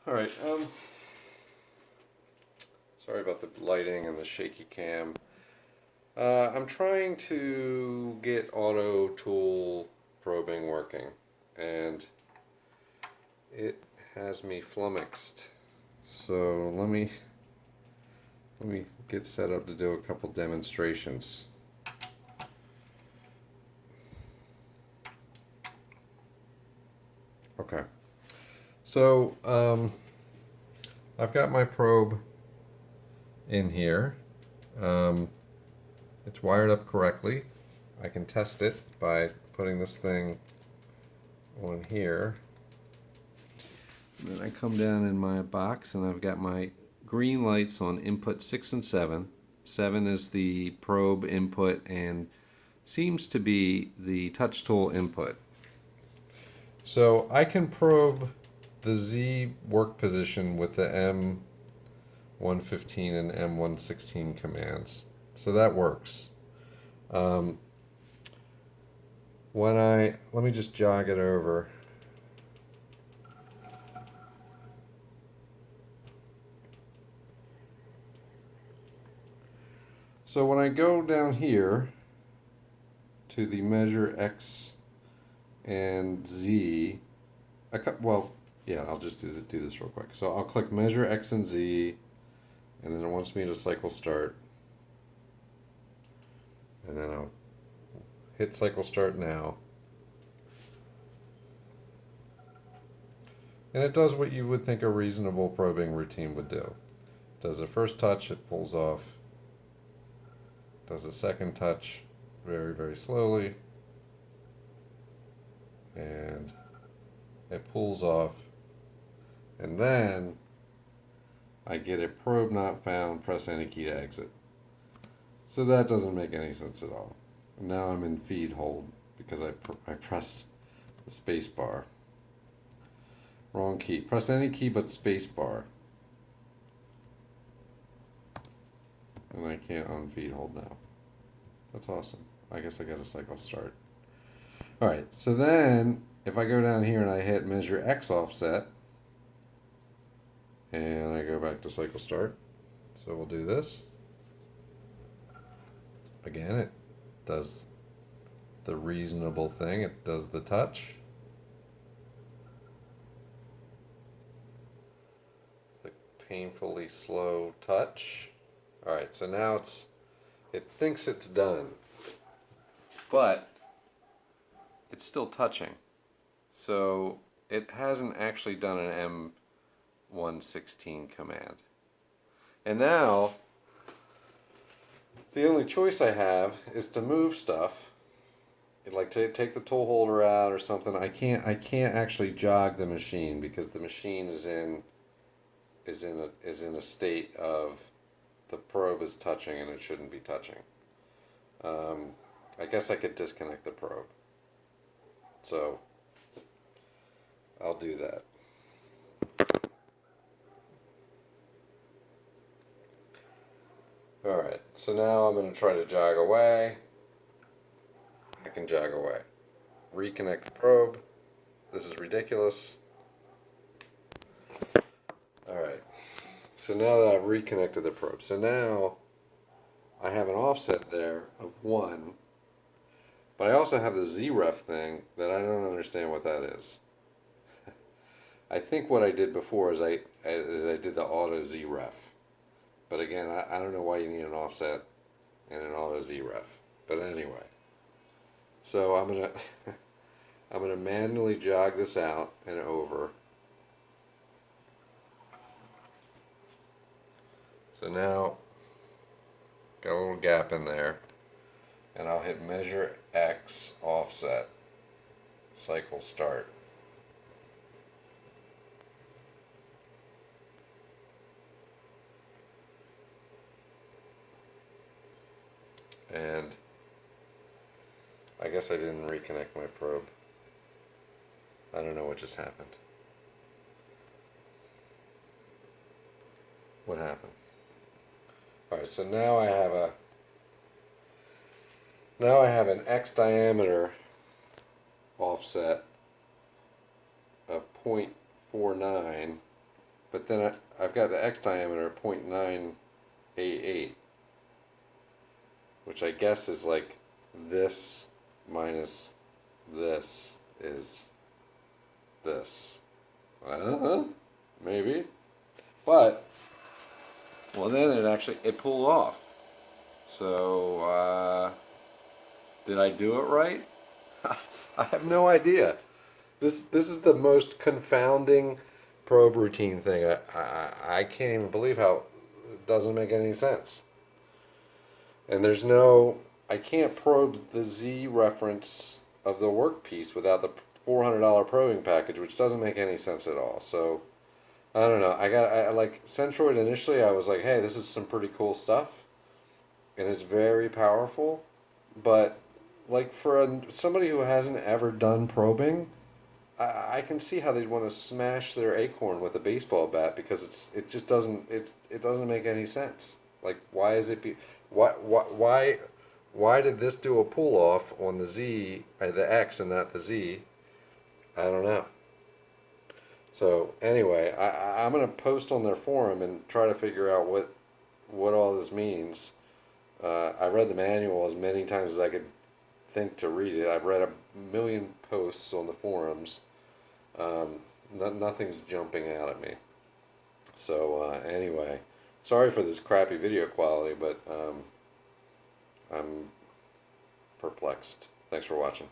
Alright, sorry about the lighting and the shaky cam. I'm trying to get auto tool probing working, and it has me flummoxed. So let me get set up to do a couple demonstrations. Okay. So I've got my probe in here. It's wired up correctly. I can test it by putting this thing on here. And then I come down in my box and I've got my green lights on input 6 and 7. 7 is the probe input and seems to be the touch tool input. So I can probe the Z work position with the M115 and M116 commands. So that works. Let me just jog it over. So when I go down here to the measure X and Z, I'll just do this real quick. So I'll click measure X and Z, and then it wants me to cycle start. And then I'll hit cycle start now. And it does what you would think a reasonable probing routine would do. It does the first touch, it pulls off. Does a second touch very, very slowly. And it pulls off. And then I get a probe not found, press any key to exit. So that doesn't make any sense at all. Now I'm in feed hold because I pressed the space bar. Wrong key. Press any key but space bar. And I can't unfeed hold now. That's awesome. I guess I got a cycle start. Alright, so then if I go down here and I hit measure X offset, and I go back to cycle start, so we'll do this. Again, it does the reasonable thing. It does the touch. The painfully slow touch. Alright, so now it thinks it's done, but it's still touching. So it hasn't actually done an M116 command. And now the only choice I have is to move stuff, like to take the tool holder out or something. I can't actually jog the machine because the machine is in a state of the probe is touching and it shouldn't be touching. I guess I could disconnect the probe. So I'll do that. Alright, so now I'm going to try to jog away. I can jog away. Reconnect the probe. This is ridiculous. Alright, so now that I've reconnected the probe, so now I have an offset there of 1, but I also have the ZREF thing that I don't understand what that is. I think what I did before is I did the auto ZREF. But again, I don't know why you need an offset and an auto ZREF. But anyway, so I'm gonna manually jog this out and over. So now got a little gap in there, and I'll hit measure X offset, cycle start. And I guess I didn't reconnect my probe. I don't know what just happened. What happened? Alright, so now I have an X diameter offset of 0.49 but then I've got the X diameter at 0.988, which I guess is like this minus this is this. Maybe. But, well, then it pulled off. So, did I do it right? I have no idea. This is the most confounding probe routine thing. I can't even believe how it doesn't make any sense. And there's no, I can't probe the Z reference of the workpiece without the $400 probing package, which doesn't make any sense at all. So, I don't know. I like Centroid initially. I was like, hey, this is some pretty cool stuff, and it's very powerful. But like for somebody who hasn't ever done probing, I can see how they'd want to smash their acorn with a baseball bat because it just it doesn't make any sense. Like why is it be why did this do a pull off on the Z the X and not the Z? I don't know. So anyway, I'm gonna post on their forum and try to figure out what all this means. I read the manual as many times as I could think to read it. I've read a million posts on the forums. Nothing's jumping out at me. So anyway, sorry for this crappy video quality, but I'm perplexed. Thanks for watching.